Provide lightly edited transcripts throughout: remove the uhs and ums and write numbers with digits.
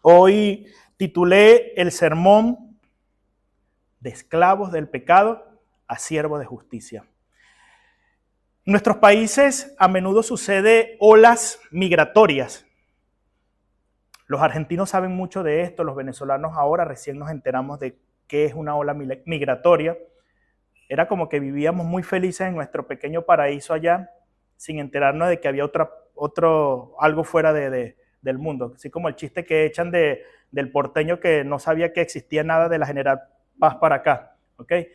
Hoy titulé el sermón de esclavos del pecado a siervos de justicia. En nuestros países a menudo sucede olas migratorias. Los argentinos saben mucho de esto, los venezolanos ahora recién nos enteramos de qué es una ola migratoria. Era como que vivíamos muy felices en nuestro pequeño paraíso allá, sin enterarnos de que había algo fuera del mundo. Así como el chiste que echan del porteño que no sabía que existía nada de la General Paz para acá. ¿Okay?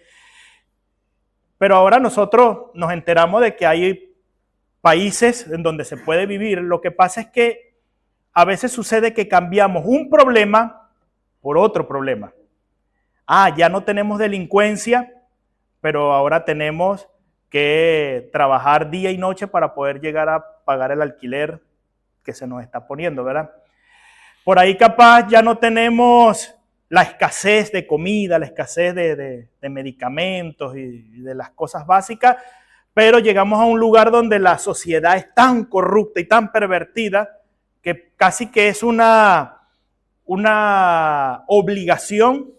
Pero ahora nosotros nos enteramos de que hay países en donde se puede vivir. Lo que pasa es que a veces sucede que cambiamos un problema por otro problema. Ya no tenemos delincuencia, pero ahora tenemos que trabajar día y noche para poder llegar a pagar el alquiler que se nos está poniendo, ¿verdad? Por ahí capaz ya no tenemos la escasez de comida, la escasez de medicamentos y de las cosas básicas, pero llegamos a un lugar donde la sociedad es tan corrupta y tan pervertida que casi que es una obligación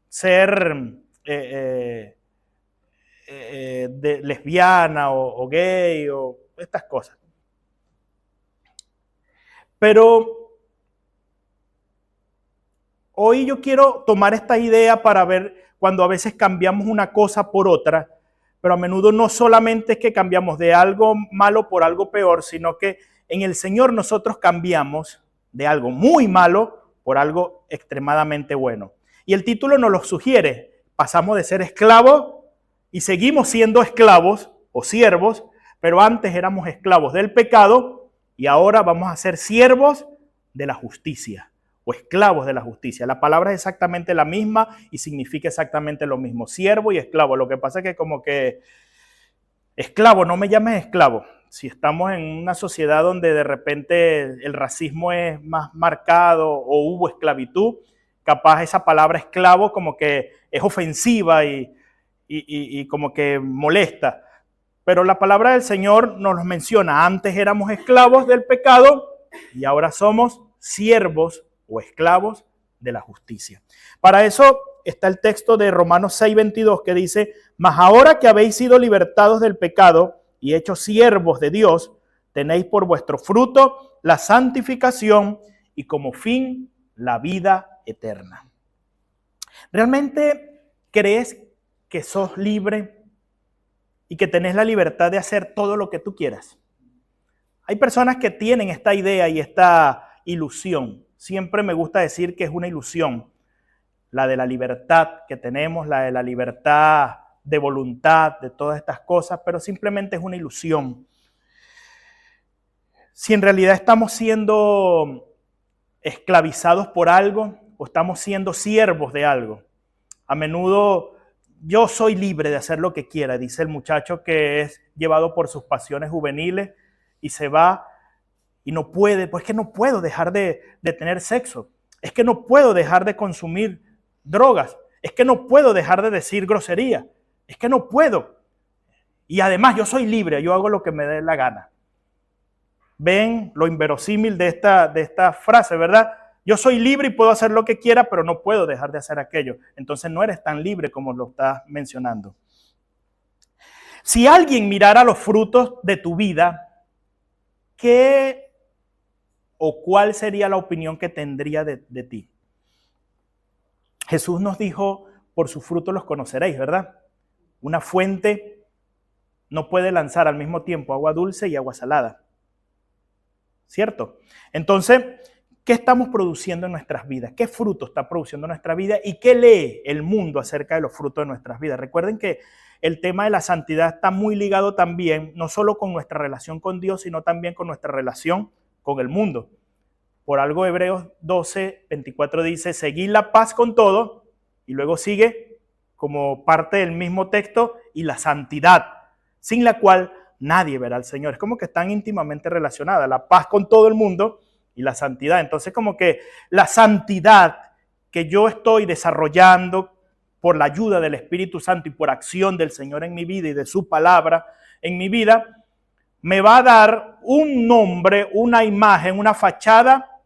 ser lesbiana o gay o estas cosas. Pero hoy yo quiero tomar esta idea para ver cuando a veces cambiamos una cosa por otra, pero a menudo no solamente es que cambiamos de algo malo por algo peor, sino que en el Señor nosotros cambiamos de algo muy malo por algo extremadamente bueno. Y el título nos lo sugiere, pasamos de ser esclavos y seguimos siendo esclavos o siervos, pero antes éramos esclavos del pecado y ahora vamos a ser siervos de la justicia o esclavos de la justicia. La palabra es exactamente la misma y significa exactamente lo mismo, siervo y esclavo. Lo que pasa es que como que esclavo, no me llames esclavo. Si estamos en una sociedad donde de repente el racismo es más marcado o hubo esclavitud, capaz esa palabra esclavo como que es ofensiva y como que molesta. Pero la palabra del Señor nos menciona, antes éramos esclavos del pecado y ahora somos siervos o esclavos de la justicia. Para eso está el texto de Romanos 6:22 que dice, mas ahora que habéis sido libertados del pecado y hechos siervos de Dios, tenéis por vuestro fruto la santificación y como fin la vida eterna. ¿Realmente crees que sos libre y que tenés la libertad de hacer todo lo que tú quieras? Hay personas que tienen esta idea y esta ilusión. Siempre me gusta decir que es una ilusión, la de la libertad que tenemos, la de la libertad de voluntad, de todas estas cosas, pero simplemente es una ilusión. Si en realidad estamos siendo esclavizados por algo o estamos siendo siervos de algo, a menudo yo soy libre de hacer lo que quiera, dice el muchacho que es llevado por sus pasiones juveniles y se va y no puede, pues es que no puedo dejar de tener sexo, es que no puedo dejar de consumir drogas, es que no puedo dejar de decir grosería, es que no puedo. Y además yo soy libre, yo hago lo que me dé la gana. Ven lo inverosímil de esta frase, ¿verdad? Yo soy libre y puedo hacer lo que quiera, pero no puedo dejar de hacer aquello. Entonces no eres tan libre como lo estás mencionando. Si alguien mirara los frutos de tu vida, ¿qué o cuál sería la opinión que tendría de ti? Jesús nos dijo, por sus frutos los conoceréis, ¿verdad? Una fuente no puede lanzar al mismo tiempo agua dulce y agua salada. ¿Cierto? Entonces, ¿qué estamos produciendo en nuestras vidas? ¿Qué fruto está produciendo nuestra vida? ¿Y qué lee el mundo acerca de los frutos de nuestras vidas? Recuerden que el tema de la santidad está muy ligado también, no solo con nuestra relación con Dios, sino también con nuestra relación con el mundo. Por algo Hebreos 12:24 dice, seguid la paz con todo, y luego sigue como parte del mismo texto, y la santidad, sin la cual nadie verá al Señor. Es como que están íntimamente relacionadas, la paz con todo el mundo y la santidad. Entonces como que la santidad que yo estoy desarrollando por la ayuda del Espíritu Santo y por acción del Señor en mi vida y de su palabra en mi vida, me va a dar un nombre, una imagen, una fachada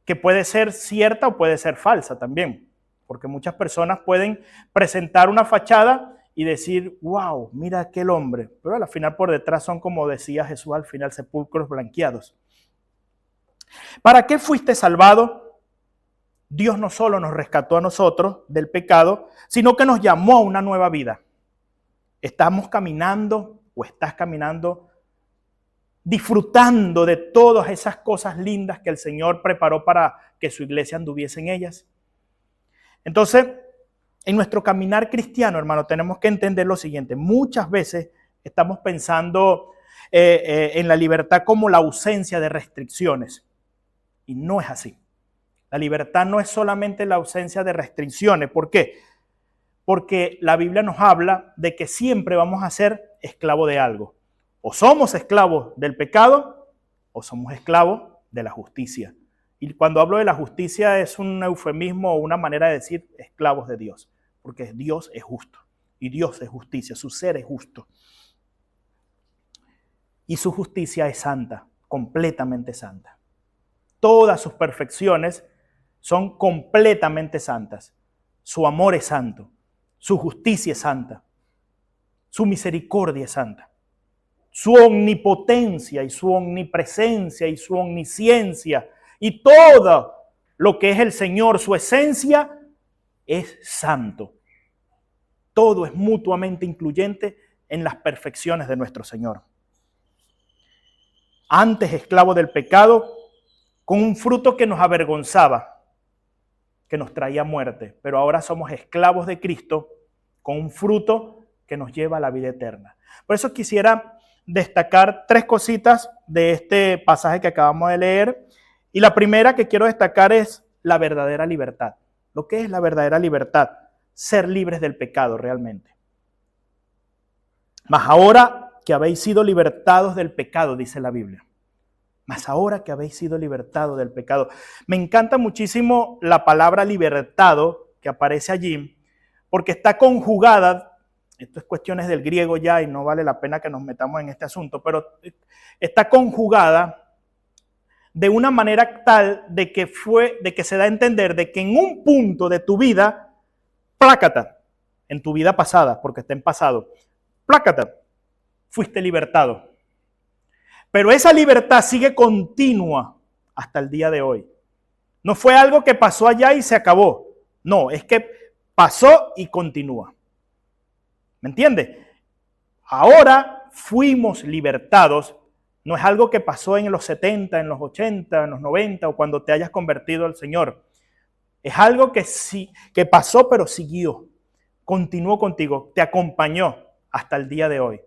que puede ser cierta o puede ser falsa también, porque muchas personas pueden presentar una fachada y decir, wow, mira aquel hombre, pero al final por detrás son, como decía Jesús al final, sepulcros blanqueados. ¿Para qué fuiste salvado? Dios no solo nos rescató a nosotros del pecado, sino que nos llamó a una nueva vida. ¿Estamos caminando o estás caminando disfrutando de todas esas cosas lindas que el Señor preparó para que su iglesia anduviese en ellas? Entonces, en nuestro caminar cristiano, hermano, tenemos que entender lo siguiente. Muchas veces estamos pensando en la libertad como la ausencia de restricciones. Y no es así. La libertad no es solamente la ausencia de restricciones. ¿Por qué? Porque la Biblia nos habla de que siempre vamos a ser esclavos de algo. O somos esclavos del pecado o somos esclavos de la justicia. Y cuando hablo de la justicia es un eufemismo o una manera de decir esclavos de Dios. Porque Dios es justo y Dios es justicia, su ser es justo. Y su justicia es santa, completamente santa. Todas sus perfecciones son completamente santas. Su amor es santo, su justicia es santa, su misericordia es santa. Su omnipotencia y su omnipresencia y su omnisciencia y todo lo que es el Señor, su esencia, es santo. Todo es mutuamente incluyente en las perfecciones de nuestro Señor. Antes esclavo del pecado, con un fruto que nos avergonzaba, que nos traía muerte, pero ahora somos esclavos de Cristo con un fruto que nos lleva a la vida eterna. Por eso quisiera destacar 3 cositas de este pasaje que acabamos de leer. Y la primera que quiero destacar es la verdadera libertad. ¿Lo que es la verdadera libertad? Ser libres del pecado realmente. Mas ahora que habéis sido libertados del pecado, dice la Biblia. Mas ahora que habéis sido libertados del pecado. Me encanta muchísimo la palabra libertado que aparece allí, porque está conjugada, esto es cuestiones del griego ya y no vale la pena que nos metamos en este asunto, pero está conjugada de una manera tal de que se da a entender de que en un punto de tu vida, plácata, en tu vida pasada, porque está en pasado, plácata, fuiste libertado. Pero esa libertad sigue continua hasta el día de hoy. No fue algo que pasó allá y se acabó. No, es que pasó y continúa. ¿Me entiendes? Ahora fuimos libertados. No es algo que pasó en los 70, en los 80, en los 90 o cuando te hayas convertido al Señor. Es algo que pasó pero siguió. Continuó contigo, te acompañó hasta el día de hoy.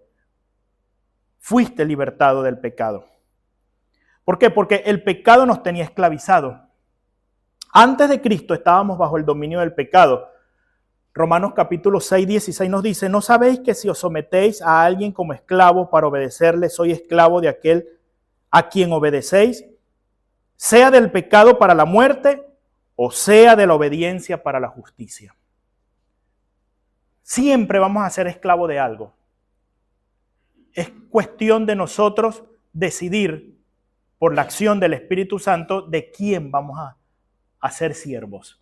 Fuiste libertado del pecado. ¿Por qué? Porque el pecado nos tenía esclavizados. Antes de Cristo estábamos bajo el dominio del pecado. Romanos capítulo 6, 16 nos dice, ¿no sabéis que si os sometéis a alguien como esclavo para obedecerle, soy esclavo de aquel a quien obedecéis? Sea del pecado para la muerte o sea de la obediencia para la justicia. Siempre vamos a ser esclavos de algo. Es cuestión de nosotros decidir por la acción del Espíritu Santo de quién vamos a ser siervos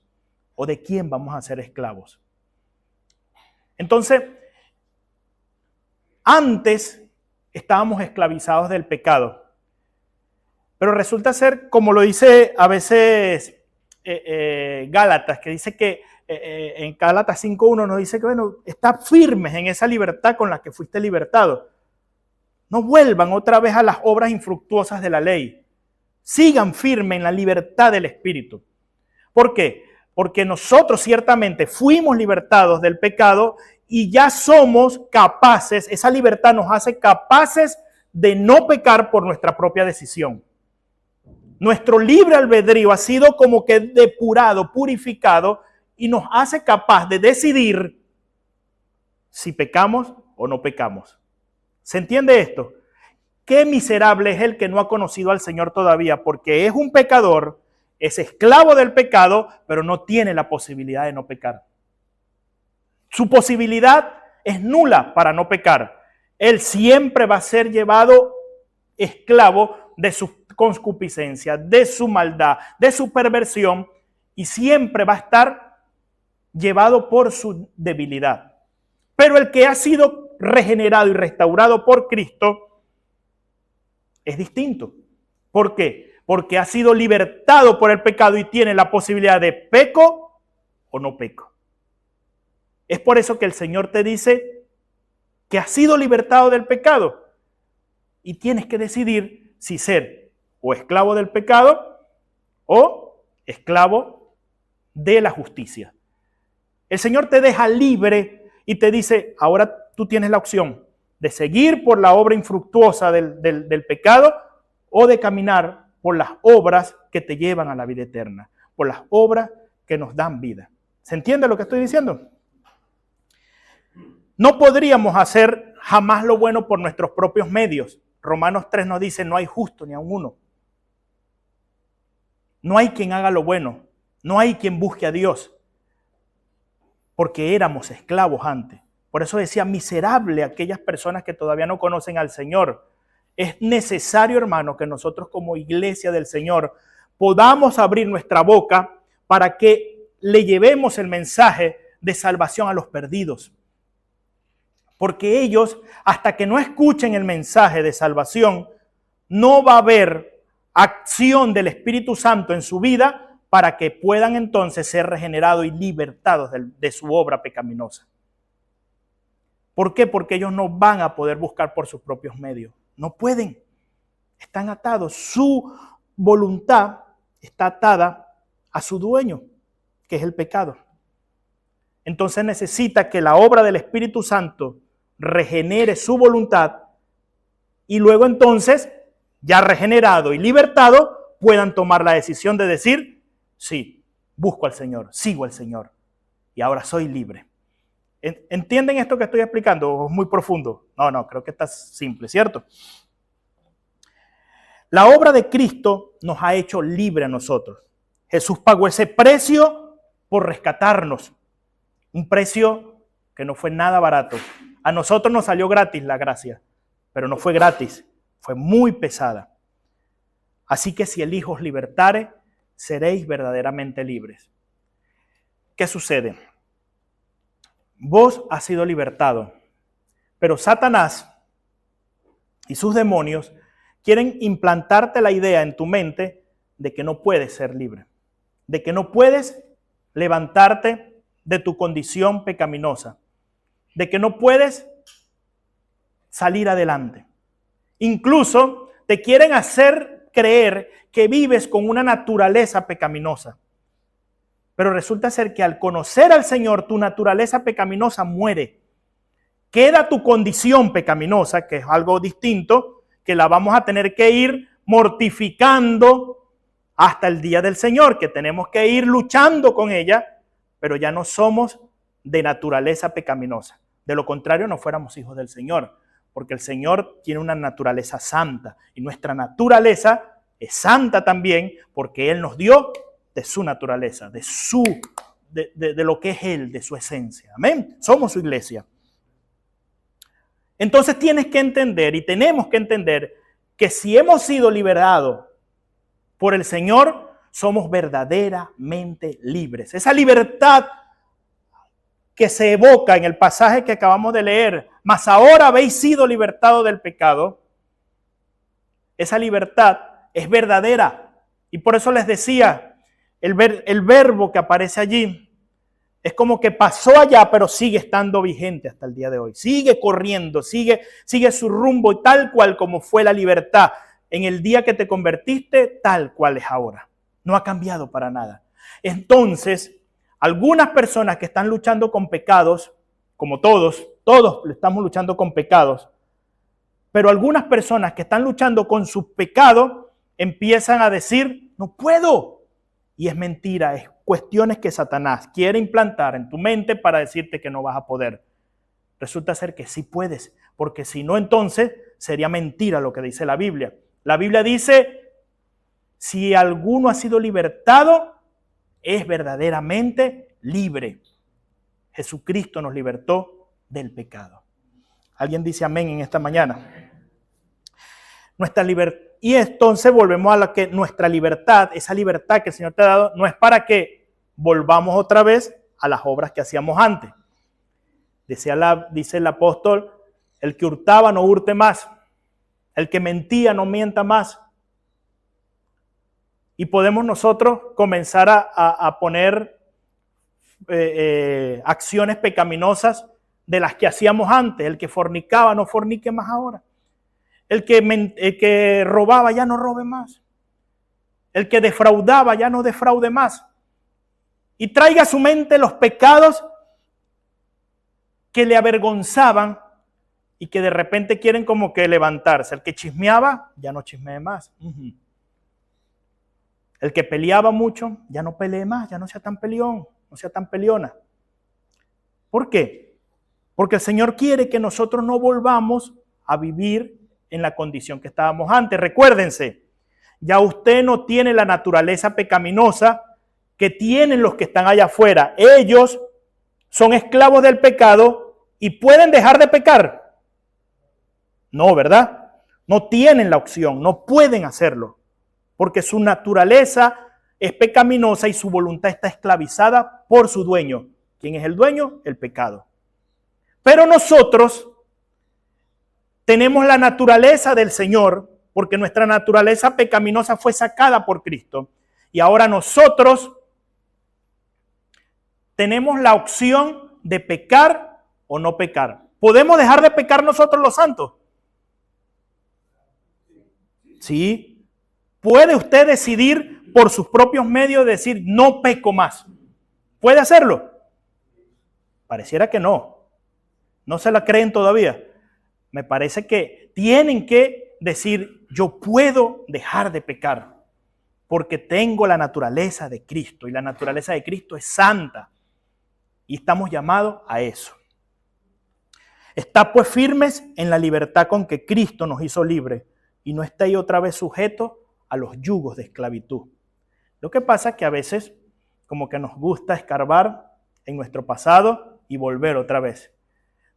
o de quién vamos a ser esclavos. Entonces, antes estábamos esclavizados del pecado, pero resulta ser, como lo dice a veces Gálatas, que dice que en Gálatas 5.1 nos dice que, bueno, está firmes en esa libertad con la que fuiste libertado. No vuelvan otra vez a las obras infructuosas de la ley. Sigan firmes en la libertad del Espíritu. ¿Por qué? Porque nosotros ciertamente fuimos libertados del pecado y ya somos capaces, esa libertad nos hace capaces de no pecar por nuestra propia decisión. Nuestro libre albedrío ha sido como que depurado, purificado y nos hace capaz de decidir si pecamos o no pecamos. ¿Se entiende esto? Qué miserable es el que no ha conocido al Señor todavía, porque es un pecador, es esclavo del pecado, pero no tiene la posibilidad de no pecar. Su posibilidad es nula para no pecar. Él siempre va a ser llevado esclavo de sus concupiscencia, de su maldad, de su perversión, y siempre va a estar llevado por su debilidad. Pero el que ha sido regenerado y restaurado por Cristo es distinto. ¿Por qué? Porque ha sido libertado por el pecado y tiene la posibilidad de peco o no peco. Es por eso que el Señor te dice que has sido libertado del pecado y tienes que decidir si ser o esclavo del pecado o esclavo de la justicia. El Señor te deja libre y te dice, ahora tú tienes la opción de seguir por la obra infructuosa del pecado o de caminar por las obras que te llevan a la vida eterna, por las obras que nos dan vida. ¿Se entiende lo que estoy diciendo? No podríamos hacer jamás lo bueno por nuestros propios medios. Romanos 3 nos dice, no hay justo ni aun uno. No hay quien haga lo bueno, no hay quien busque a Dios, porque éramos esclavos antes. Por eso decía, miserable aquellas personas que todavía no conocen al Señor. Es necesario, hermano, que nosotros como iglesia del Señor podamos abrir nuestra boca para que le llevemos el mensaje de salvación a los perdidos. Porque ellos, hasta que no escuchen el mensaje de salvación, no va a haber acción del Espíritu Santo en su vida para que puedan entonces ser regenerados y libertados de su obra pecaminosa. ¿Por qué? Porque ellos no van a poder buscar por sus propios medios. No pueden. Están atados. Su voluntad está atada a su dueño, que es el pecado. Entonces necesita que la obra del Espíritu Santo regenere su voluntad y luego entonces, ya regenerado y libertado, puedan tomar la decisión de decir, sí, busco al Señor, sigo al Señor y ahora soy libre. ¿Entienden esto que estoy explicando? ¿Es muy profundo? No, creo que está simple, ¿cierto? La obra de Cristo nos ha hecho libre a nosotros. Jesús pagó ese precio por rescatarnos. Un precio que no fue nada barato. A nosotros nos salió gratis la gracia, pero no fue gratis, fue muy pesada. Así que si el Hijo os libertare, seréis verdaderamente libres. ¿Qué sucede? Vos has sido libertado, pero Satanás y sus demonios quieren implantarte la idea en tu mente de que no puedes ser libre, de que no puedes levantarte de tu condición pecaminosa, de que no puedes salir adelante. Incluso te quieren hacer creer que vives con una naturaleza pecaminosa. Pero resulta ser que al conocer al Señor, tu naturaleza pecaminosa muere. Queda tu condición pecaminosa, que es algo distinto, que la vamos a tener que ir mortificando hasta el día del Señor, que tenemos que ir luchando con ella, pero ya no somos de naturaleza pecaminosa. De lo contrario, no fuéramos hijos del Señor, porque el Señor tiene una naturaleza santa y nuestra naturaleza es santa también porque Él nos dio de su naturaleza, de lo que es Él, de su esencia. Amén. Somos su iglesia. Entonces tienes que entender y tenemos que entender que si hemos sido liberados por el Señor, somos verdaderamente libres. Esa libertad que se evoca en el pasaje que acabamos de leer, mas ahora habéis sido libertados del pecado, esa libertad es verdadera. Y por eso les decía, el verbo que aparece allí es como que pasó allá, pero sigue estando vigente hasta el día de hoy. Sigue corriendo, sigue su rumbo y tal cual como fue la libertad en el día que te convertiste, tal cual es ahora. No ha cambiado para nada. Entonces, algunas personas que están luchando con pecados, como todos estamos luchando con pecados, pero algunas personas que están luchando con sus pecados empiezan a decir, no puedo. Y es mentira, es cuestiones que Satanás quiere implantar en tu mente para decirte que no vas a poder. Resulta ser que sí puedes, porque si no, entonces sería mentira lo que dice la Biblia. La Biblia dice, si alguno ha sido libertado, es verdaderamente libre. Jesucristo nos libertó del pecado. ¿Alguien dice amén en esta mañana? Nuestra Y entonces volvemos a la que nuestra libertad, esa libertad que el Señor te ha dado, no es para que volvamos otra vez a las obras que hacíamos antes. Dice el apóstol, el que hurtaba no hurte más, el que mentía no mienta más. Y podemos nosotros comenzar a poner acciones pecaminosas de las que hacíamos antes. El que fornicaba no fornique más ahora. El que robaba ya no robe más. El que defraudaba ya no defraude más. Y traiga a su mente los pecados que le avergonzaban y que de repente quieren como que levantarse. El que chismeaba, ya no chismee más. El que peleaba mucho, ya no pelee más, ya no sea tan peleón, no sea tan peleona. ¿Por qué? Porque el Señor quiere que nosotros no volvamos a vivir en la condición que estábamos antes. Recuérdense, ya usted no tiene la naturaleza pecaminosa que tienen los que están allá afuera. Ellos son esclavos del pecado y pueden dejar de pecar. No, ¿verdad? No tienen la opción, no pueden hacerlo, porque su naturaleza es pecaminosa y su voluntad está esclavizada por su dueño. ¿Quién es el dueño? El pecado. Pero nosotros tenemos la naturaleza del Señor, porque nuestra naturaleza pecaminosa fue sacada por Cristo. Y ahora nosotros tenemos la opción de pecar o no pecar. ¿Podemos dejar de pecar nosotros los santos? Sí. ¿Puede usted decidir por sus propios medios decir no peco más? ¿Puede hacerlo? Pareciera que no. ¿No se la creen todavía? Me parece que tienen que decir yo puedo dejar de pecar porque tengo la naturaleza de Cristo y la naturaleza de Cristo es santa y estamos llamados a eso. Está pues firmes en la libertad con que Cristo nos hizo libres y no estéis otra vez sujetos a los yugos de esclavitud. Lo que pasa es que a veces como que nos gusta escarbar en nuestro pasado y volver otra vez.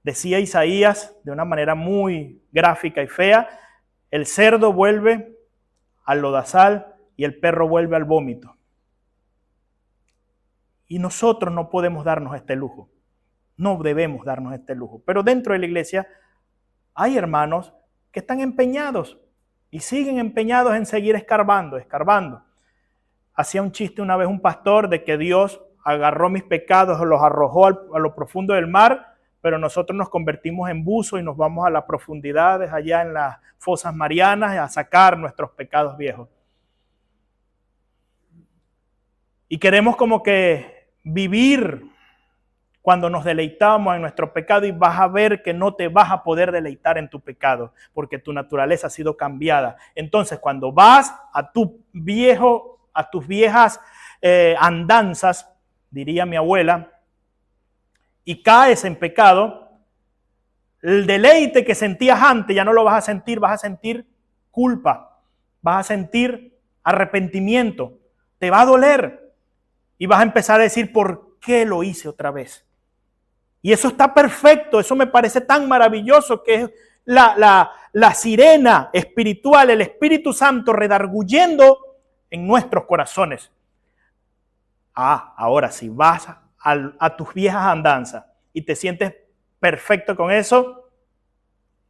Decía Isaías de una manera muy gráfica y fea, el cerdo vuelve al lodazal y el perro vuelve al vómito. Y nosotros no podemos darnos este lujo, no debemos darnos este lujo. Pero dentro de la iglesia hay hermanos que están empeñados y siguen empeñados en seguir escarbando. Hacía un chiste una vez un pastor de que Dios agarró mis pecados, los arrojó a lo profundo del mar, pero nosotros nos convertimos en buzo y nos vamos a las profundidades, allá en las fosas marianas, a sacar nuestros pecados viejos. Y queremos como que vivir cuando nos deleitamos en nuestro pecado y vas a ver que no te vas a poder deleitar en tu pecado porque tu naturaleza ha sido cambiada. Entonces, cuando vas a tus viejas andanzas, diría mi abuela, y caes en pecado, el deleite que sentías antes ya no lo vas a sentir, vas a sentir culpa, vas a sentir arrepentimiento, te va a doler y vas a empezar a decir, ¿por qué lo hice otra vez? Y eso está perfecto, eso me parece tan maravilloso que es la sirena espiritual, el Espíritu Santo redarguyendo en nuestros corazones. Ahora si vas a tus viejas andanzas y te sientes perfecto con eso,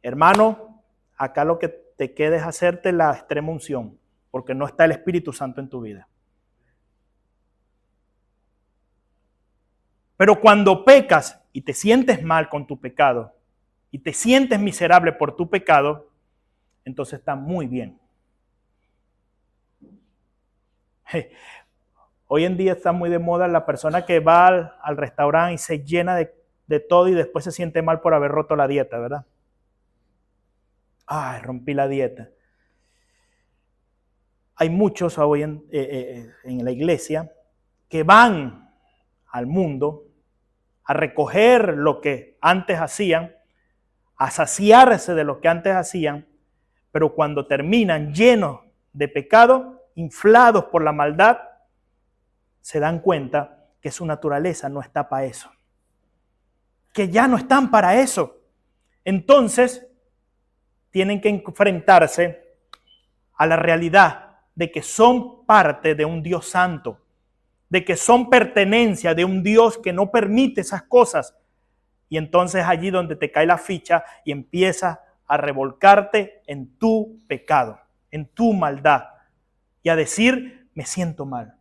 hermano, acá lo que te queda es hacerte la extrema unción, porque no está el Espíritu Santo en tu vida. Pero cuando pecas y te sientes mal con tu pecado y te sientes miserable por tu pecado, entonces está muy bien. Hoy en día está muy de moda la persona que va al restaurante y se llena de todo y después se siente mal por haber roto la dieta, ¿verdad? Rompí la dieta. Hay muchos hoy en la iglesia que van al mundo a recoger lo que antes hacían, a saciarse de lo que antes hacían, pero cuando terminan llenos de pecado, inflados por la maldad, se dan cuenta que su naturaleza no está para eso, que ya no están para eso. Entonces, tienen que enfrentarse a la realidad de que son parte de un Dios santo, de que son pertenencia de un Dios que no permite esas cosas. Y entonces allí donde te cae la ficha y empiezas a revolcarte en tu pecado, en tu maldad y a decir, me siento mal,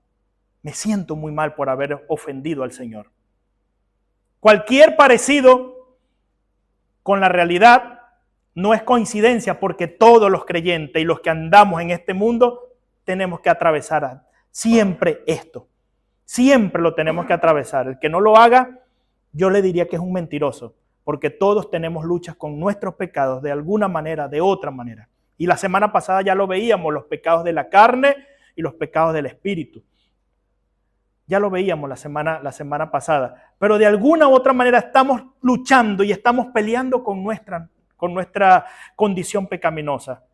me siento muy mal por haber ofendido al Señor. Cualquier parecido con la realidad no es coincidencia, porque todos los creyentes y los que andamos en este mundo tenemos que atravesar siempre esto. Siempre lo tenemos que atravesar. El que no lo haga, yo le diría que es un mentiroso, porque todos tenemos luchas con nuestros pecados de alguna manera, de otra manera. Y la semana pasada ya lo veíamos, los pecados de la carne y los pecados del espíritu. Ya lo veíamos la semana pasada. Pero de alguna u otra manera estamos luchando y estamos peleando con nuestra condición pecaminosa.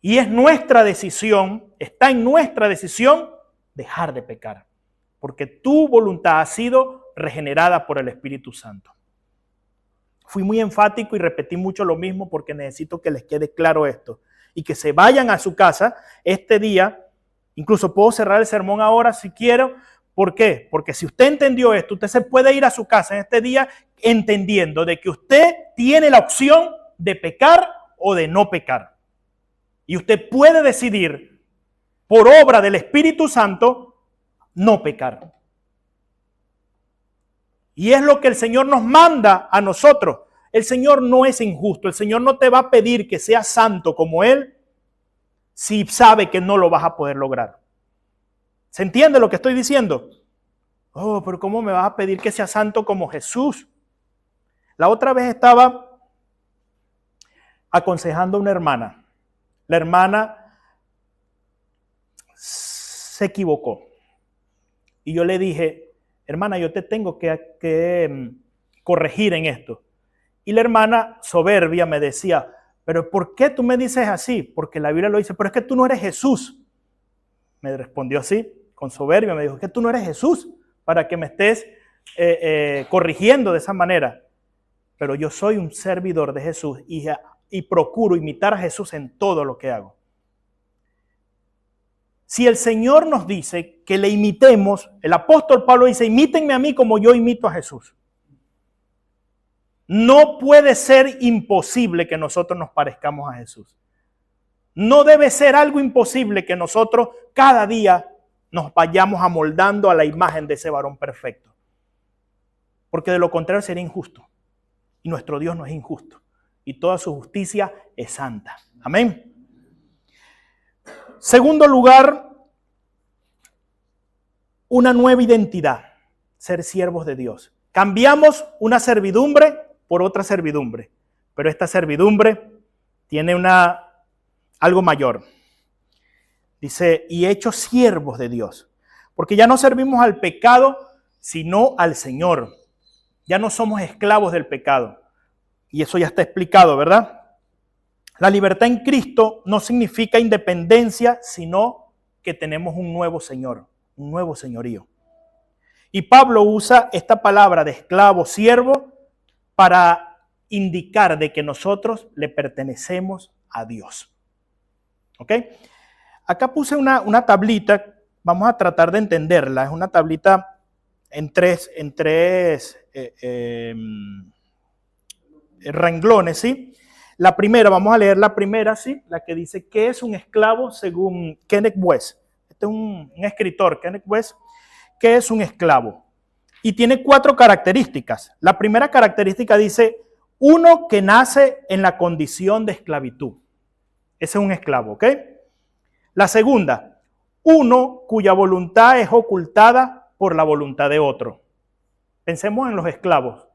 Y es nuestra decisión, está en nuestra decisión dejar de pecar. Porque tu voluntad ha sido regenerada por el Espíritu Santo. Fui muy enfático y repetí mucho lo mismo porque necesito que les quede claro esto. Y que se vayan a su casa este día. Incluso puedo cerrar el sermón ahora si quiero. ¿Por qué? Porque si usted entendió esto, usted se puede ir a su casa en este día entendiendo de que usted tiene la opción de pecar o de no pecar. Y usted puede decidir por obra del Espíritu Santo no pecar. Y es lo que el Señor nos manda a nosotros. El Señor no es injusto. El Señor no te va a pedir que seas santo como Él si sabe que no lo vas a poder lograr. ¿Se entiende lo que estoy diciendo? Oh, pero ¿cómo me vas a pedir que sea santo como Jesús? La otra vez estaba aconsejando a una hermana. La hermana se equivocó. Y yo le dije, hermana, yo te tengo que corregir en esto. Y la hermana soberbia me decía, pero ¿por qué tú me dices así? Porque la Biblia lo dice, pero es que tú no eres Jesús. Me respondió así, con soberbia, me dijo, es que tú no eres Jesús para que me estés corrigiendo de esa manera. Pero yo soy un servidor de Jesús y procuro imitar a Jesús en todo lo que hago. Si el Señor nos dice que le imitemos, el apóstol Pablo dice, imítenme a mí como yo imito a Jesús. No puede ser imposible que nosotros nos parezcamos a Jesús. No debe ser algo imposible que nosotros cada día nos vayamos amoldando a la imagen de ese varón perfecto. Porque de lo contrario sería injusto. Y nuestro Dios no es injusto. Y toda su justicia es santa. Amén. Segundo lugar, una nueva identidad, ser siervos de Dios. Cambiamos una servidumbre por otra servidumbre, pero esta servidumbre tiene algo mayor. Dice, y hechos siervos de Dios, porque ya no servimos al pecado, sino al Señor. Ya no somos esclavos del pecado. Y eso ya está explicado, ¿verdad? La libertad en Cristo no significa independencia, sino que tenemos un nuevo Señor, un nuevo señorío. Y Pablo usa esta palabra de esclavo, siervo, para indicar de que nosotros le pertenecemos a Dios. ¿Ok? Acá puse una tablita, vamos a tratar de entenderla. Es una tablita en tres renglones, ¿sí? La primera, vamos a leer la primera, ¿sí? La que dice, ¿qué es un esclavo según Kenneth West? Este es un escritor, Kenneth West. ¿Qué es un esclavo? Y tiene 4 características. La primera característica dice, uno que nace en la condición de esclavitud. Ese es un esclavo, ¿ok? La segunda, uno cuya voluntad es ocultada por la voluntad de otro. Pensemos en los esclavos.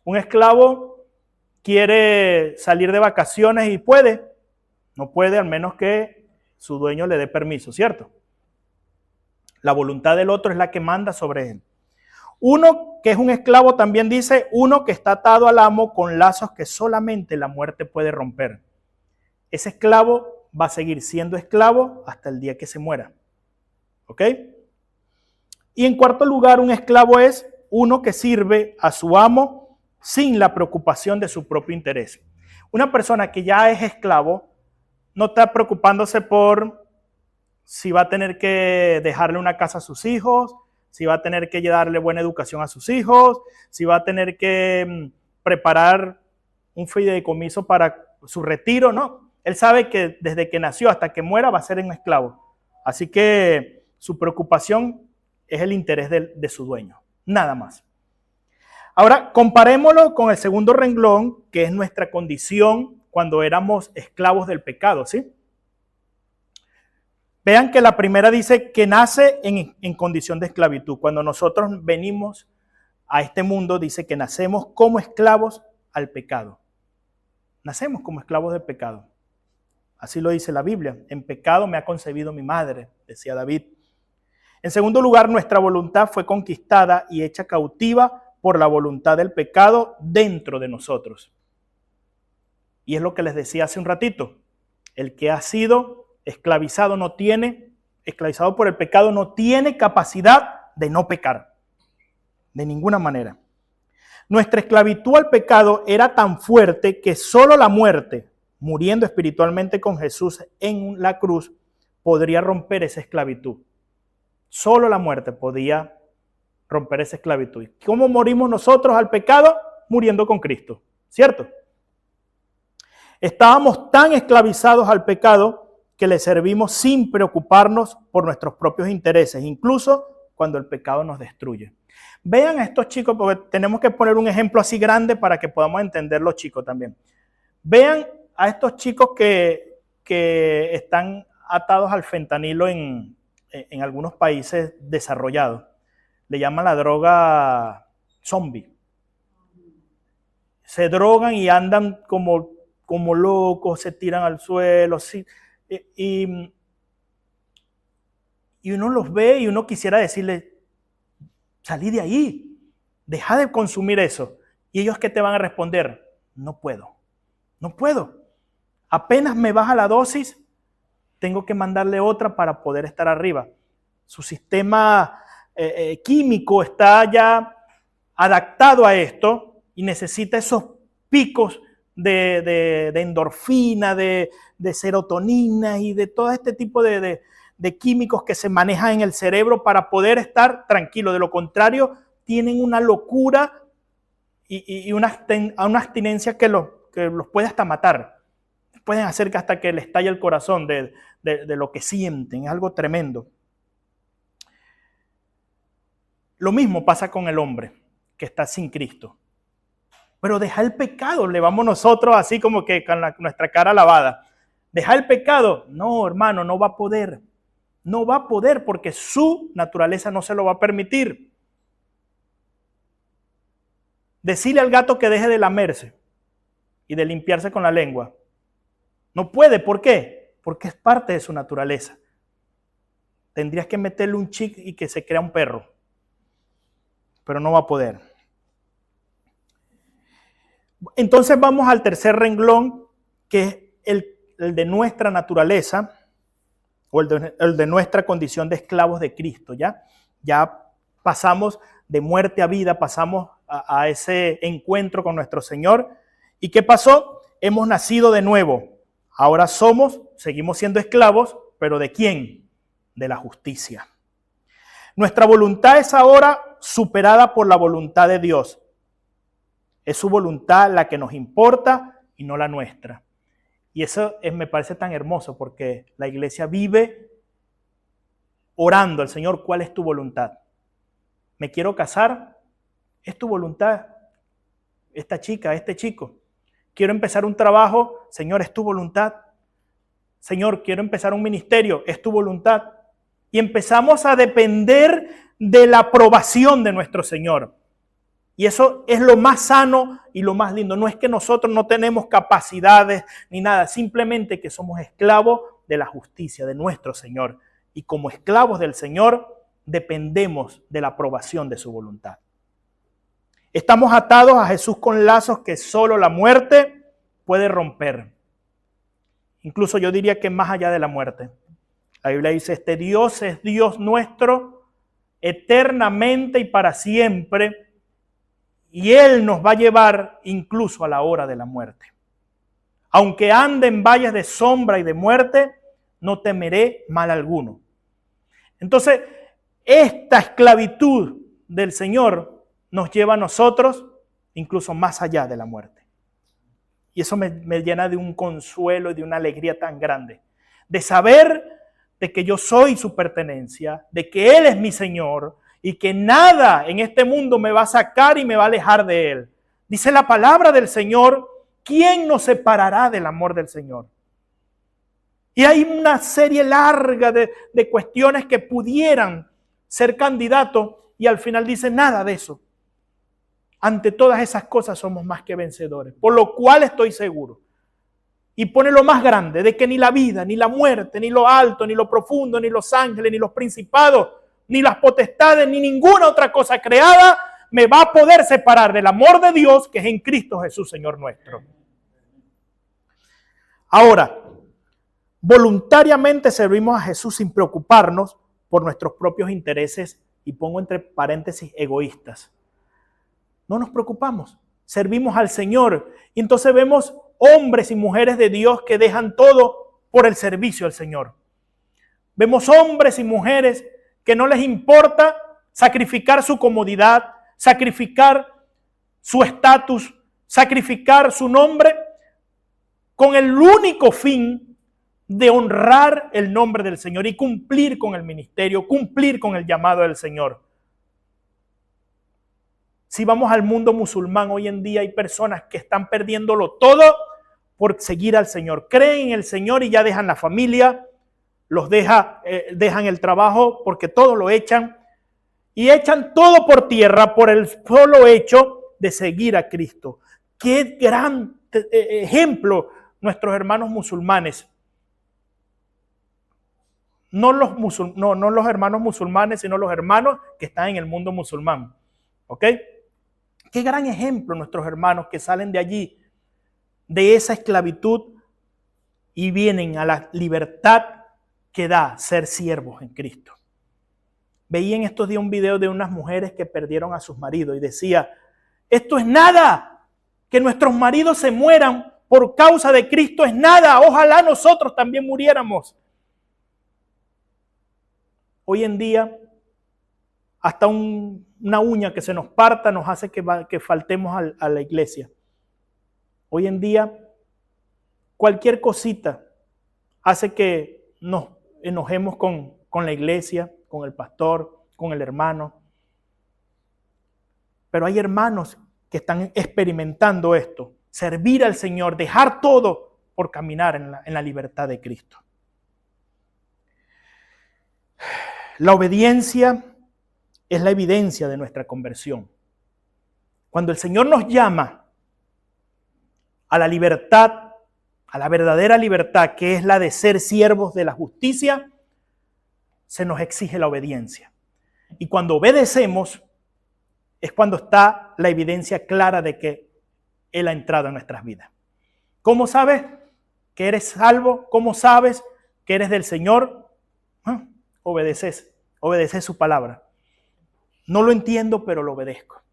Un esclavo quiere salir de vacaciones y puede. No puede, al menos que su dueño le dé permiso, ¿cierto? La voluntad del otro es la que manda sobre él. Uno que es un esclavo también dice, uno que está atado al amo con lazos que solamente la muerte puede romper. Ese esclavo va a seguir siendo esclavo hasta el día que se muera. ¿Ok? Y en cuarto lugar, un esclavo es uno que sirve a su amo sin la preocupación de su propio interés. Una persona que ya es esclavo no está preocupándose por si va a tener que dejarle una casa a sus hijos, si va a tener que darle buena educación a sus hijos, si va a tener que preparar un fideicomiso para su retiro, no. Él sabe que desde que nació hasta que muera va a ser un esclavo. Así que su preocupación es el interés de su dueño, nada más. Ahora, comparémoslo con el segundo renglón, que es nuestra condición cuando éramos esclavos del pecado, ¿sí? Vean que la primera dice que nace en condición de esclavitud. Cuando nosotros venimos a este mundo, dice que nacemos como esclavos al pecado. Nacemos como esclavos del pecado. Así lo dice la Biblia. En pecado me ha concebido mi madre, decía David. En segundo lugar, nuestra voluntad fue conquistada y hecha cautiva por la voluntad del pecado dentro de nosotros. Y es lo que les decía hace un ratito. El que ha sido esclavizado por el pecado no tiene capacidad de no pecar. De ninguna manera. Nuestra esclavitud al pecado era tan fuerte que solo la muerte, muriendo espiritualmente con Jesús en la cruz, podría romper esa esclavitud. Solo la muerte podía romper esa esclavitud. ¿Y cómo morimos nosotros al pecado? Muriendo con Cristo, ¿cierto? Estábamos tan esclavizados al pecado que le servimos sin preocuparnos por nuestros propios intereses, incluso cuando el pecado nos destruye. Vean a estos chicos, porque tenemos que poner un ejemplo así grande para que podamos entender los chicos también. Vean a estos chicos que están atados al fentanilo en algunos países desarrollados. Le llaman la droga zombie. Se drogan y andan como locos, se tiran al suelo, sí. Y uno los ve y uno quisiera decirle, salí de ahí, deja de consumir eso. ¿Y ellos qué te van a responder? No puedo. Apenas me baja la dosis, tengo que mandarle otra para poder estar arriba. Su sistema químico está ya adaptado a esto y necesita esos picos de endorfina, de serotonina y de todo este tipo de químicos que se manejan en el cerebro para poder estar tranquilo. De lo contrario, tienen una locura y una abstinencia que los puede hasta matar. Pueden hacer que hasta que les estalle el corazón de lo que sienten. Es algo tremendo. Lo mismo pasa con el hombre que está sin Cristo. Pero deja el pecado, le vamos nosotros así como que con nuestra cara lavada. Deja el pecado. No, hermano, no va a poder. No va a poder porque su naturaleza no se lo va a permitir. Decirle al gato que deje de lamerse y de limpiarse con la lengua. No puede, ¿por qué? Porque es parte de su naturaleza. Tendrías que meterle un chip y que se crea un perro. Pero no va a poder. Entonces vamos al tercer renglón, que es el de nuestra naturaleza o el de nuestra condición de esclavos de Cristo. Ya pasamos de muerte a vida, pasamos a ese encuentro con nuestro Señor. ¿Y qué pasó? Hemos nacido de nuevo. Ahora seguimos siendo esclavos, pero ¿de quién? De la justicia. Nuestra voluntad es ahora superada por la voluntad de Dios. Es su voluntad la que nos importa y no la nuestra. Y eso me parece tan hermoso porque la iglesia vive orando al Señor, ¿cuál es tu voluntad? ¿Me quiero casar? ¿Es tu voluntad? Esta chica, este chico. ¿Quiero empezar un trabajo? Señor, ¿es tu voluntad? Señor, quiero empezar un ministerio. ¿Es tu voluntad? Y empezamos a depender de la aprobación de nuestro Señor. Y eso es lo más sano y lo más lindo. No es que nosotros no tenemos capacidades ni nada, simplemente que somos esclavos de la justicia de nuestro Señor. Y como esclavos del Señor, dependemos de la aprobación de su voluntad. Estamos atados a Jesús con lazos que solo la muerte puede romper. Incluso yo diría que más allá de la muerte. La Biblia dice, este Dios es Dios nuestro eternamente y para siempre. Y Él nos va a llevar incluso a la hora de la muerte. Aunque ande en valles de sombra y de muerte, no temeré mal alguno. Entonces, esta esclavitud del Señor nos lleva a nosotros incluso más allá de la muerte. Y eso me llena de un consuelo y de una alegría tan grande. De saber de que yo soy su pertenencia, de que Él es mi Señor y que nada en este mundo me va a sacar y me va a alejar de Él. Dice la palabra del Señor, ¿quién nos separará del amor del Señor? Y hay una serie larga de cuestiones que pudieran ser candidatos y al final dice nada de eso. Ante todas esas cosas somos más que vencedores, por lo cual estoy seguro. Y pone lo más grande, de que ni la vida, ni la muerte, ni lo alto, ni lo profundo, ni los ángeles, ni los principados, ni las potestades, ni ninguna otra cosa creada me va a poder separar del amor de Dios que es en Cristo Jesús, Señor nuestro. Ahora, voluntariamente servimos a Jesús sin preocuparnos por nuestros propios intereses, y pongo entre paréntesis egoístas. No nos preocupamos, servimos al Señor. Y entonces vemos hombres y mujeres de Dios que dejan todo por el servicio al Señor. Vemos hombres y mujeres que no les importa sacrificar su comodidad, sacrificar su estatus, sacrificar su nombre con el único fin de honrar el nombre del Señor y cumplir con el ministerio, cumplir con el llamado del Señor. Si vamos al mundo musulmán, hoy en día hay personas que están perdiéndolo todo por seguir al Señor. Creen en el Señor y ya dejan la familia, dejan el trabajo porque todo lo echan y echan todo por tierra por el solo hecho de seguir a Cristo. Qué gran ejemplo nuestros hermanos musulmanes. No los hermanos musulmanes, sino los hermanos que están en el mundo musulmán. ¿Ok? Qué gran ejemplo nuestros hermanos que salen de allí, de esa esclavitud y vienen a la libertad que da ser siervos en Cristo. Veía en estos días un video de unas mujeres que perdieron a sus maridos y decía, esto es nada, que nuestros maridos se mueran por causa de Cristo es nada, ojalá nosotros también muriéramos. Hoy en día, hasta una uña que se nos parta nos hace que faltemos a la iglesia. Hoy en día, cualquier cosita hace que nos enojemos con la iglesia, con el pastor, con el hermano. Pero hay hermanos que están experimentando esto, servir al Señor, dejar todo por caminar en la libertad de Cristo. La obediencia es la evidencia de nuestra conversión. Cuando el Señor nos llama a la libertad, a la verdadera libertad, que es la de ser siervos de la justicia, se nos exige la obediencia. Y cuando obedecemos, es cuando está la evidencia clara de que Él ha entrado en nuestras vidas. ¿Cómo sabes que eres salvo? ¿Cómo sabes que eres del Señor? Obedeces su palabra. No lo entiendo, pero lo obedezco.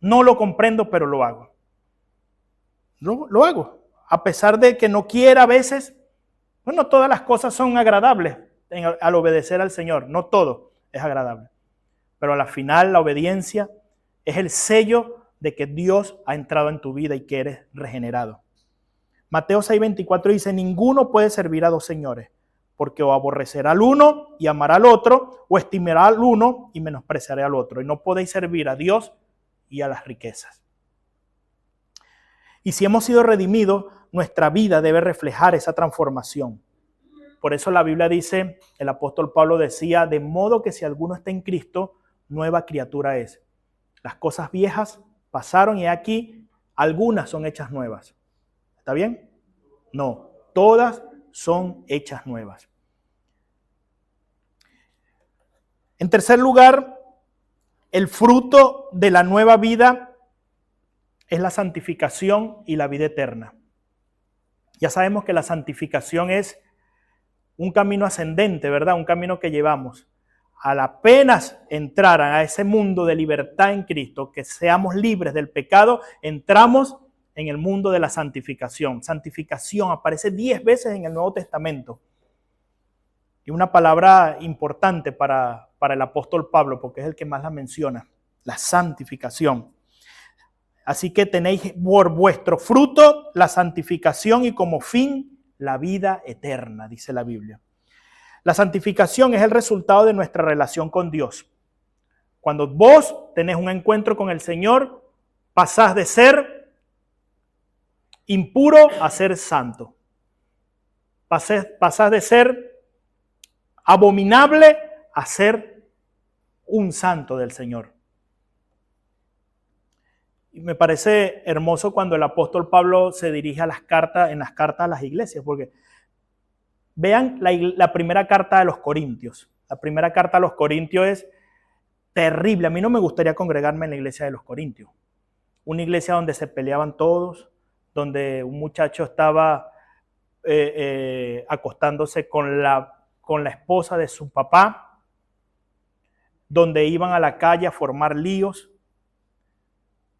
No lo comprendo, pero lo hago. Lo hago. A pesar de que no quiera a veces, bueno, todas las cosas son agradables al obedecer al Señor. No todo es agradable. Pero a la final la obediencia es el sello de que Dios ha entrado en tu vida y que eres regenerado. Mateo 6:24 dice, ninguno puede servir a dos señores, porque o aborrecerá al uno y amará al otro, o estimará al uno y menospreciará al otro. Y no podéis servir a Dios y a las riquezas. Y si hemos sido redimidos, nuestra vida debe reflejar esa transformación. Por eso la Biblia dice, el apóstol Pablo decía, de modo que si alguno está en Cristo, nueva criatura es. Las cosas viejas pasaron y aquí algunas son hechas nuevas. ¿Está bien? No, todas son hechas nuevas. En tercer lugar, el fruto de la nueva vida es la santificación y la vida eterna. Ya sabemos que la santificación es un camino ascendente, ¿verdad? Un camino que llevamos. Al apenas entrar a ese mundo de libertad en Cristo, que seamos libres del pecado, entramos en el mundo de la santificación. Santificación aparece 10 veces en el Nuevo Testamento. Y una palabra importante para el apóstol Pablo, porque es el que más la menciona, la santificación. Así que tenéis por vuestro fruto la santificación y como fin la vida eterna, dice la Biblia. La santificación es el resultado de nuestra relación con Dios. Cuando vos tenés un encuentro con el Señor, pasás de ser impuro a ser santo. Pasás de ser abominable a ser un santo del Señor. Y me parece hermoso cuando el apóstol Pablo se dirige a las cartas a las iglesias, porque vean la primera carta de los Corintios. La primera carta a los Corintios es terrible. A mí no me gustaría congregarme en la iglesia de los Corintios. Una iglesia donde se peleaban todos, donde un muchacho estaba acostándose con la esposa de su papá, donde iban a la calle a formar líos,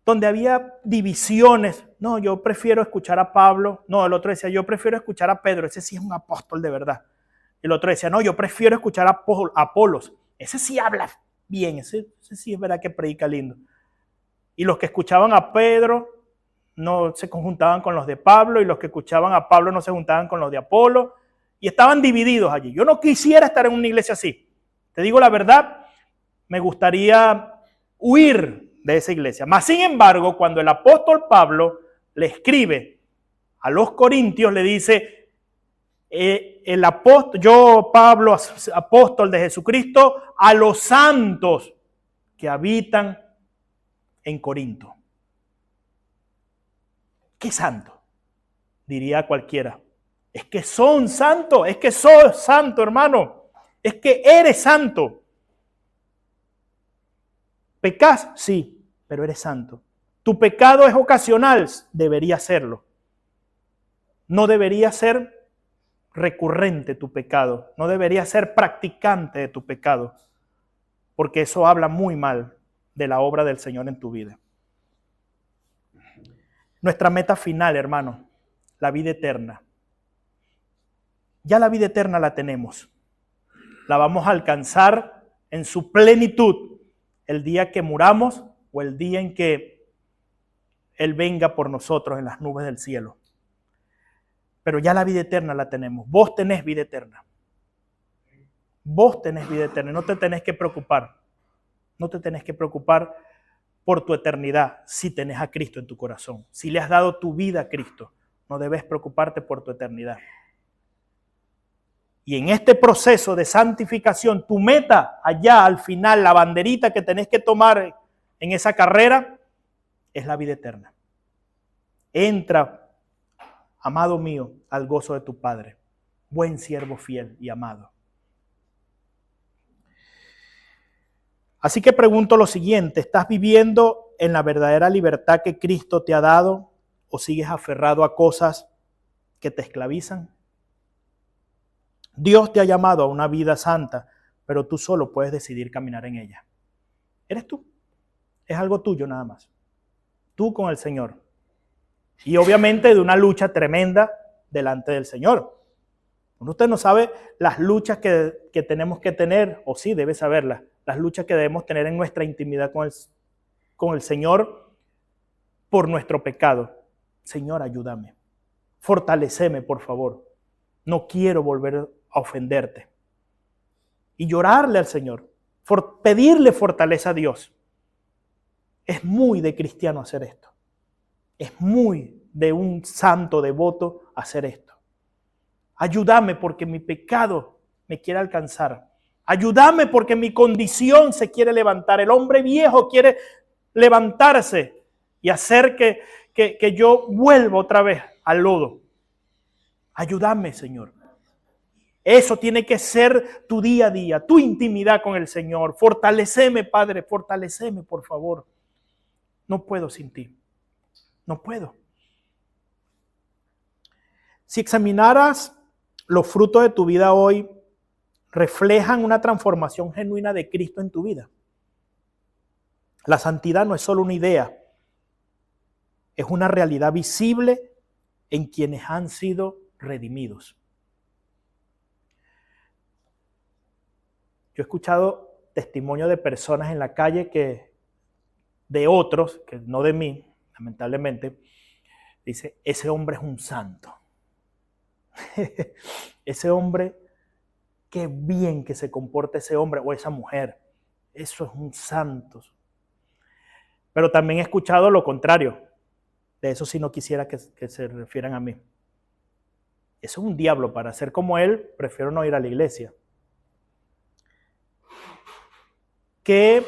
donde había divisiones. No, yo prefiero escuchar a Pablo. No, el otro decía, yo prefiero escuchar a Pedro, ese sí es un apóstol de verdad. El otro decía, no, yo prefiero escuchar a Apolos, ese sí habla bien, ese sí es verdad que predica lindo. Y los que escuchaban a Pedro no se conjuntaban con los de Pablo, y los que escuchaban a Pablo no se juntaban con los de Apolo, y estaban divididos allí. Yo no quisiera estar en una iglesia así. Te digo la verdad, me gustaría huir de esa iglesia. Mas, sin embargo, cuando el apóstol Pablo le escribe a los corintios, le dice, yo, Pablo, apóstol de Jesucristo, a los santos que habitan en Corinto. ¿Qué santo? Diría cualquiera. Es que son santos, es que sos santo, hermano. Es que eres santo. ¿Pecás? Sí, pero eres santo. ¿Tu pecado es ocasional? Debería serlo. No debería ser recurrente tu pecado. No debería ser practicante de tu pecado. Porque eso habla muy mal de la obra del Señor en tu vida. Nuestra meta final, hermano, la vida eterna. Ya la vida eterna la tenemos. La vamos a alcanzar en su plenitud el día que muramos o el día en que Él venga por nosotros en las nubes del cielo. Pero ya la vida eterna la tenemos. Vos tenés vida eterna. Vos tenés vida eterna. No te tenés que preocupar. No te tenés que preocupar por tu eternidad si tenés a Cristo en tu corazón. Si le has dado tu vida a Cristo, no debes preocuparte por tu eternidad. Y en este proceso de santificación, tu meta allá al final, la banderita que tenés que tomar en esa carrera, es la vida eterna. Entra, amado mío, al gozo de tu Padre. Buen siervo fiel y amado. Así que pregunto lo siguiente, ¿estás viviendo en la verdadera libertad que Cristo te ha dado o sigues aferrado a cosas que te esclavizan? Dios te ha llamado a una vida santa, pero tú solo puedes decidir caminar en ella. Eres tú. Es algo tuyo nada más. Tú con el Señor. Y obviamente de una lucha tremenda delante del Señor. Usted no sabe las luchas que tenemos que tener, o sí debe saberlas, las luchas que debemos tener en nuestra intimidad con el Señor por nuestro pecado. Señor, ayúdame. Fortaléceme, por favor. No quiero volver a ofenderte. Y llorarle al Señor, pedirle fortaleza a Dios. Es muy de cristiano hacer esto. Es muy de un santo devoto hacer esto. Ayúdame porque mi pecado me quiere alcanzar. Ayúdame porque mi condición se quiere levantar. El hombre viejo quiere levantarse y hacer que yo vuelva otra vez al lodo. Ayúdame, Señor. Eso tiene que ser tu día a día, tu intimidad con el Señor. Fortaléceme, Padre, fortaléceme, por favor. No puedo sin ti. No puedo. Si examinaras los frutos de tu vida hoy, reflejan una transformación genuina de Cristo en tu vida. La santidad no es solo una idea. es una realidad visible en quienes han sido redimidos. Yo he escuchado testimonio de personas en la calle de otros, que no de mí, lamentablemente, dice, ese hombre es un santo. Ese hombre, qué bien que se comporta ese hombre o esa mujer. Eso es un santo. Pero también he escuchado lo contrario. De eso sí no quisiera que se refieran a mí. Eso es un diablo. Para ser como él, prefiero no ir a la iglesia. ¿Qué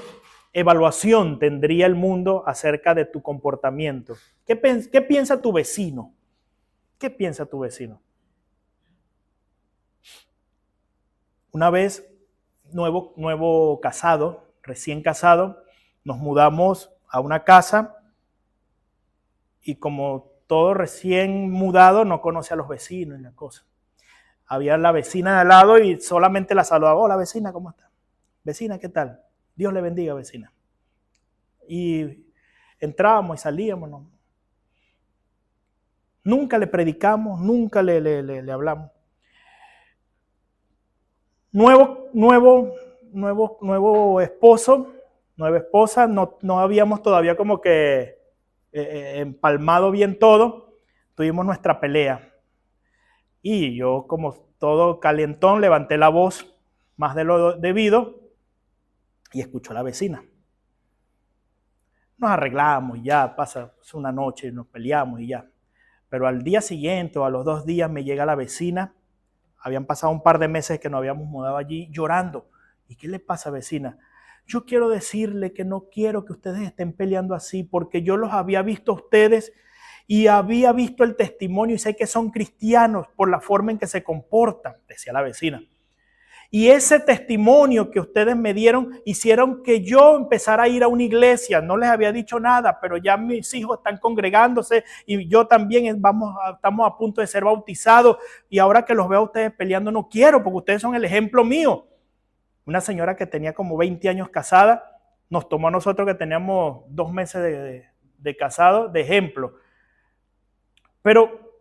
evaluación tendría el mundo acerca de tu comportamiento? ¿Qué piensa tu vecino? ¿Qué piensa tu vecino? Una vez, nuevo casado, recién casado, nos mudamos a una casa y como todo recién mudado no conoce a los vecinos y la cosa. Había la vecina de al lado y solamente la saludaba. Hola vecina, ¿cómo está? Vecina, ¿qué tal? Dios le bendiga, vecina. Y entrábamos y salíamos. ¿No? Nunca le predicamos, nunca le hablamos. Nuevo esposo, nueva esposa, no habíamos todavía como que empalmado bien todo. Tuvimos nuestra pelea. Y yo, como todo calientón, levanté la voz más de lo debido y escuchó a la vecina. Nos arreglamos y ya, pasa una noche, nos peleamos y ya. Pero al día siguiente o a los 2 días me llega la vecina. Habían pasado un par de meses que nos habíamos mudado allí llorando. ¿Y qué le pasa, vecina? Yo quiero decirle que no quiero que ustedes estén peleando así porque yo los había visto a ustedes y había visto el testimonio y sé que son cristianos por la forma en que se comportan, decía la vecina. Y ese testimonio que ustedes me dieron hicieron que yo empezara a ir a una iglesia. No les había dicho nada, pero ya mis hijos están congregándose y yo también estamos a punto de ser bautizados. Y ahora que los veo a ustedes peleando no quiero porque ustedes son el ejemplo mío. Una señora que tenía como 20 años casada nos tomó a nosotros que teníamos 2 meses de casado de ejemplo. Pero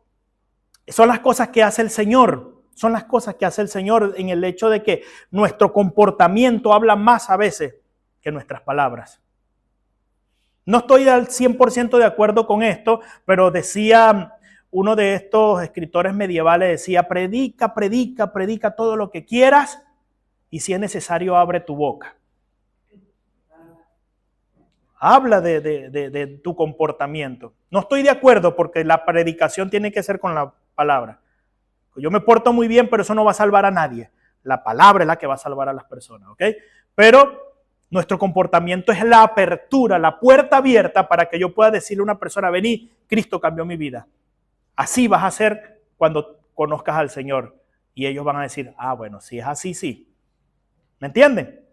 son las cosas que hace el Señor. Son las cosas que hace el Señor en el hecho de que nuestro comportamiento habla más a veces que nuestras palabras. No estoy al 100% de acuerdo con esto, pero decía uno de estos escritores medievales, decía, predica todo lo que quieras y si es necesario abre tu boca. Habla de tu comportamiento. No estoy de acuerdo porque la predicación tiene que ser con la palabra. Yo me porto muy bien, pero eso no va a salvar a nadie. La palabra es la que va a salvar a las personas, ¿ok? Pero nuestro comportamiento es la apertura, la puerta abierta para que yo pueda decirle a una persona, vení, Cristo cambió mi vida. Así vas a ser cuando conozcas al Señor. Y ellos van a decir, bueno, si es así, sí. ¿Me entienden?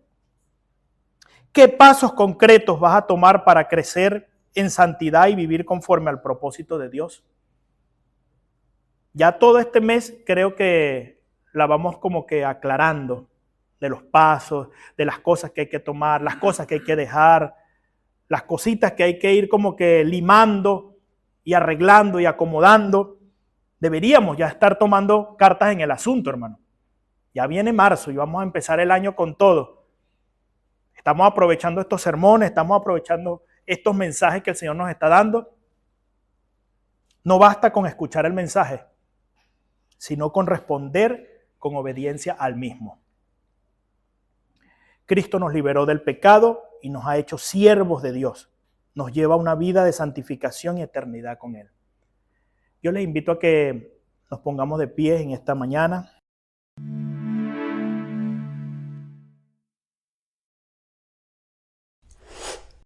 ¿Qué pasos concretos vas a tomar para crecer en santidad y vivir conforme al propósito de Dios? Ya todo este mes creo que la vamos como que aclarando de los pasos, de las cosas que hay que tomar, las cosas que hay que dejar, las cositas que hay que ir como que limando y arreglando y acomodando. Deberíamos ya estar tomando cartas en el asunto, hermano. Ya viene marzo y vamos a empezar el año con todo. Estamos aprovechando estos sermones, estamos aprovechando estos mensajes que el Señor nos está dando. No basta con escuchar el mensaje, sino con responder con obediencia al mismo. Cristo nos liberó del pecado y nos ha hecho siervos de Dios. Nos lleva a una vida de santificación y eternidad con Él. Yo les invito a que nos pongamos de pie en esta mañana.